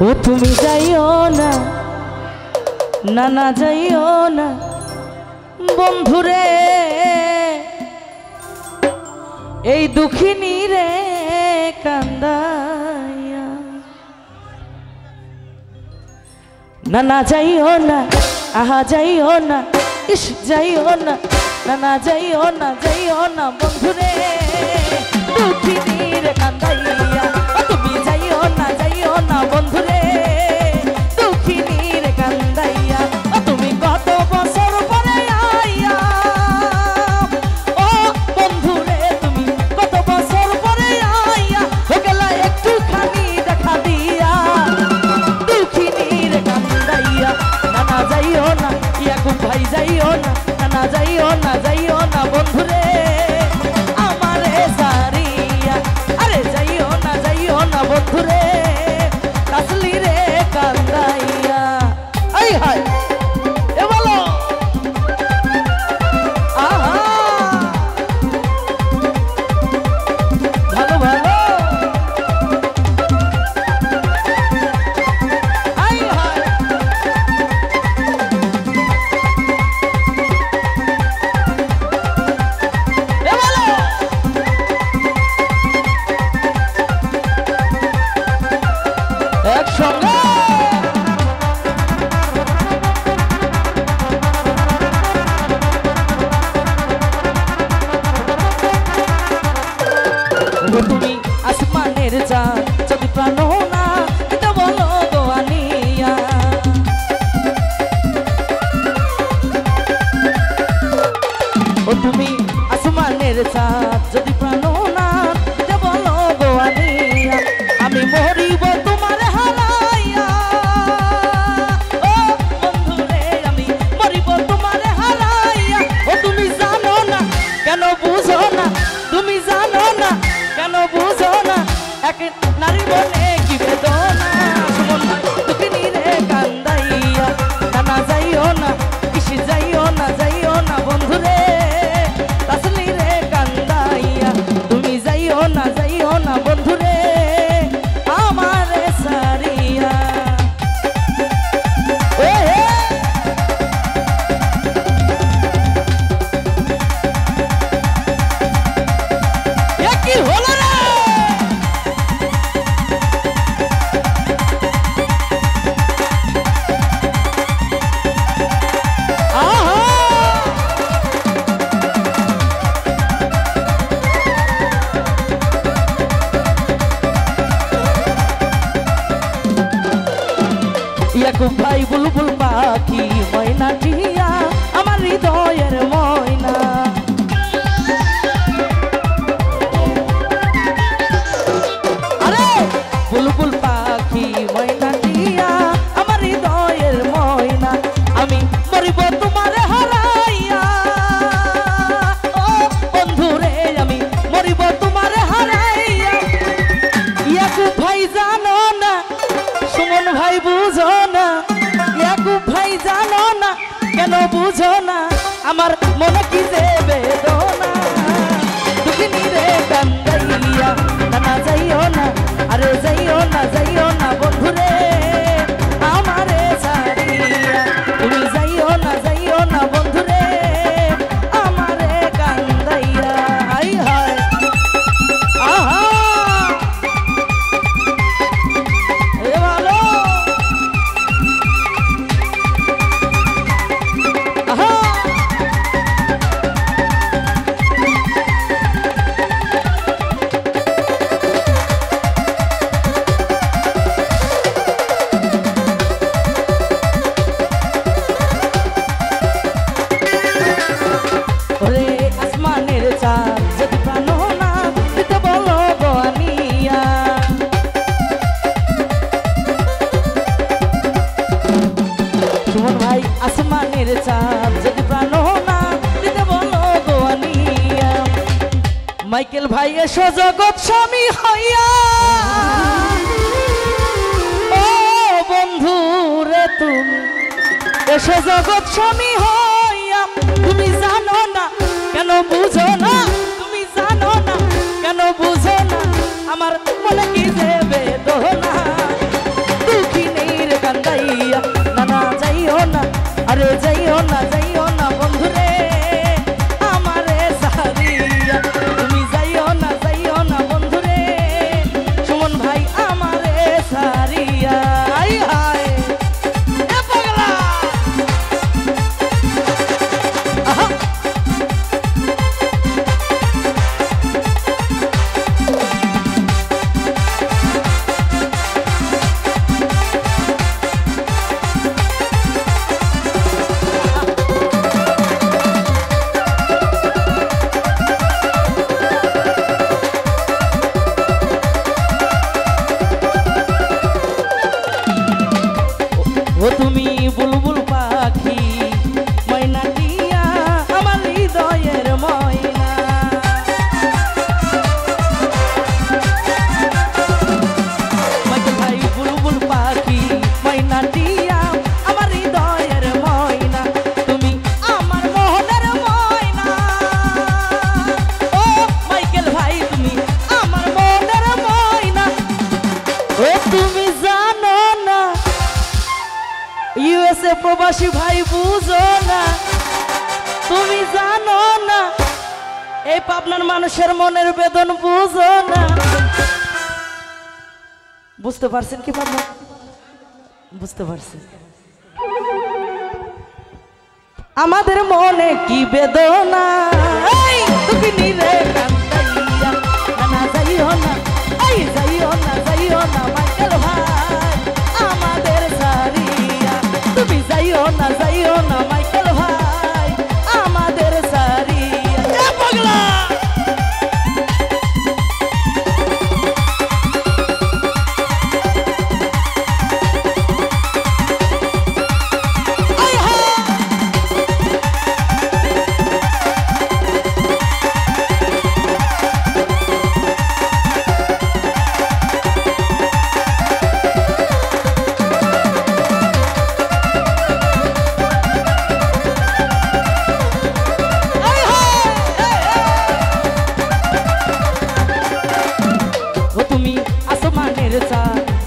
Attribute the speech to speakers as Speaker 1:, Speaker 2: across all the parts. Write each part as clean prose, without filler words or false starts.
Speaker 1: ও তুমি যাইও না, না না যাইও না বন্ধুরে, এই দুঃখিনী রে কান্দাইয়া। না না যাইও না, আহা যাইও না, ইস যাইও না, না না যাইও না, যাইও না বন্ধুরে, দুঃখিনী রে কান্দাইয়া। ও তুমি যাইও না, যাইও না বন্ধুরে, দুঃখিনী রে কান্দাইয়া। ও তুমি কত বছর পরে আইয়া, ও বন্ধুরে তুমি কত বছর পরে আইয়া, ও গেলা একটুখানি দেখা দিয়া, দুঃখিনী রে কান্দাইয়া। না না যাইও না, ইয়াকুব ভাই যাইও না, না না যাইও না, যাইও না বন্ধুরে, আমারে সারিয়া। আরে যাইও না, যাইও না বন্ধুরে, কাসলি রে কান্দাইয়া। আই হাই এ বলো আহা ভালো ভালো আই হাই এ বলো একসঙ্গে তুমি আসমানের চাঁদ যদি প্রাণ না এটা বলো গো আনিয়া। ও তুমি আসমানের চাঁদ যদি প্রাণ না এটা বলো গো আনিয়া। আমি মরিব তোমার হারাইয়া, ও বন্ধুরে আমি মরিব তোমার হারাইয়া। ও তুমি জানো না কেন বুঝো না, তুমি জানো না কেন বুঝো না, এক নারী বলে কি বেদনা। সুমন ভাই দুঃখিনী রে কান্দাইয়া। না না যাইও না, কিসে যাইও না, যাইও না বন্ধুরে, কাসলি রে কান্দাইয়া। তুমি যাইও না, যাইও না বন্ধুরে, আমারে সারিয়া। এ হে এ কি হলো রে? আহা ইয়াকুব ভাই বুলবুল পাখি ময়না টিয়া, আমার হৃদয়ের ময়না। আরে বুলবুল পাখি ময়না টিয়া, আমার হৃদয়ের ময়না। আমি মরিব তোমার হারাইয়া, ও বন্ধুরে আমি মরিব তোমার হারাইয়া। ইয়াকুব ভাই জানো না, সুমন ভাই বুঝো না, ইয়াকুব ভাই জানো না কেন বুঝো না, আমার মনে কি যে বেদনা। দুঃখিনী রে কান্দাইয়া। না না যাইও না, আরে যাইও না, যাইও না বন্ধুরে, আমারে সারিয়া। তুমি যাইও না, যাইও না বন্ধুরে, আমারে কান্দাইয়া। হাই হাই আহা এ ভালো আহা ওরে আসমানের চাঁদ যদি প্রাণ না দিতে বলো গো আনিয়া। সুমন ভাই আসমানের চাঁদ যদি প্রাণ না দিতে বলো গো আনিয়া। মাইকেল ভাই এসো জগৎ স্বামী হইয়া, ও বন্ধু রে তুমি এসো জগৎ স্বামী হইয়া। তুমি জানো না কেন বুঝো না, তুমি জানো না কেন বুঝো না, আমার মনে কি যে বেদনা। দুঃখী ও তুমি বুলবুল পাখি ময়না টিয়া আমার হৃদয়ের ময়না। মাইকেল ভাই বুলবুল পাখি ময়না টিয়া আমার হৃদয়ের ময়না, তুমি আমার মোহনের ময়না। ও মাইকেল ভাই তুমি আমার মোহনের ময়না। ও তুমি জানো না ইউএসএ প্রবাসী ভাই বুঝো না, তুমি জানো না এই পাবনার মানুষের মনের বেদন বুঝো না। বুঝতে পারছেন কি পাবনা? বুঝতে পারছেন আমাদের মনে কি বেদনা। তুমি নিরে কান্দাইয়া না যাইও না, যাইও না যাইও না মাইকেল ভাই আমাদের সারিয়া। তুমি যাইও না মাইকেল ভাই আমাদের সারিয়া। পাগলা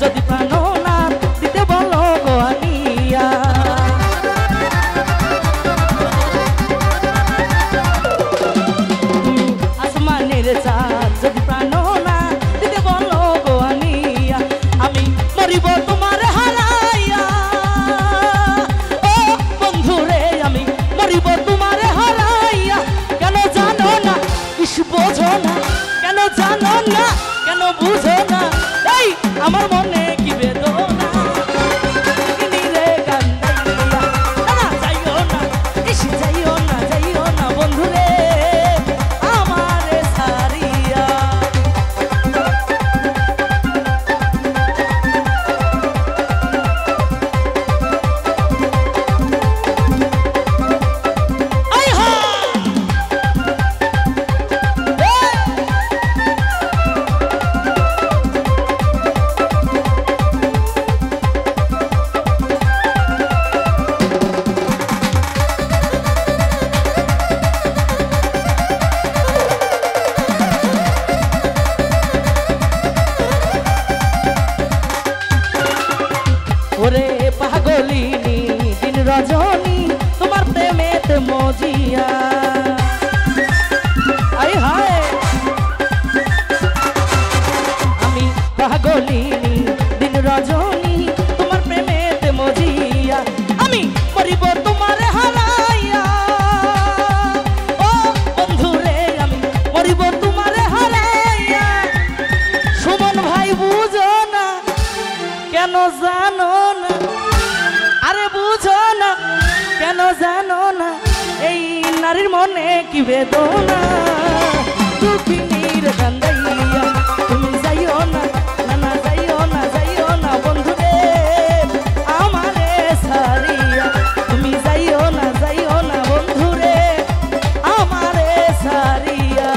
Speaker 1: যদি প্রাণ না দিতে বলো গো আনিয়া। তুমি আসমানের চাঁদ যদি প্রাণ না দিতে বলো গো আনিয়া, আমি মরিব তোমার হারাইয়া। ও বন্ধুরে আমি মরিব তোমার হারাইয়া। কেন জানো না ইস বোঝো না, কেন জানো না কেন বুঝো না এই আমার মনে কি বেদনা। নিরে কান্দাইয়া না যাইও না, ইস যাইও না বন্ধুরে আমারে সারিয়া। ওরে পাগলিনী দিন রজনী তোমার প্রেমেতে মজিয়া। আয় হায় আমি পাগলিনী দিন রজনী তোমার প্রেমেতে মজিয়া। আমি মরিব তোমার হারাইয়া। ও বন্ধুরে আমি মরিব তোমার হারাইয়া। সুমন ভাই বুঝো না, কেন জানো না, আরে বুঝো না কেন জানো না এই নারীর মনে কি বেদনা। দুঃখিনীর কান্দাইয়া তুমি যাইও না যাইও না বন্ধুরে আমারে সারিয়া। তুমি যাইও না বন্ধুরে আমারে সারিয়া।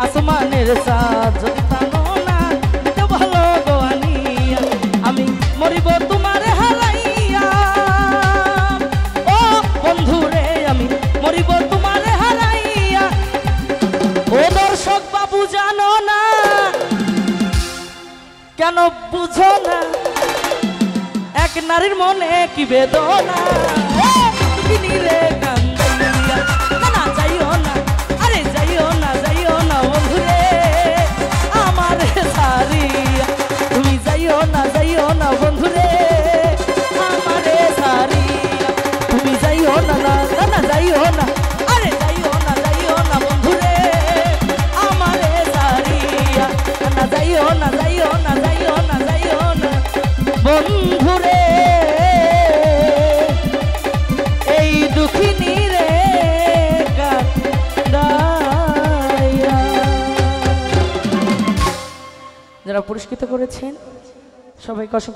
Speaker 1: আসমানের চাঁদ যদি টানো না দিতে ভালো গো আনিয়া, আমি মরিব তোমার হারাইয়া। ও বন্ধুরে আমি মরিব তোমার হারাইয়া। ও দর্শক বাবু জানো না কেন বুঝো না, এক নারীর মনে কি বেদনা দুঃখিনী রে কান্দাইয়া না না যাইও না আরে যাইও না বন্ধুরে আমারে সারিয়া তুমি যাইও না বন্ধুরে আমারে সারিয়া তুমি যাইও না না যাইও না আরে যাইও না বন্ধুরে আমারে সারিয়া না যাইও না বন্ধুরে এই দুঃখিনী রে কান্দাইয়া। যারা পুরস্কৃত করেছেন সবাইকে অসংখ্য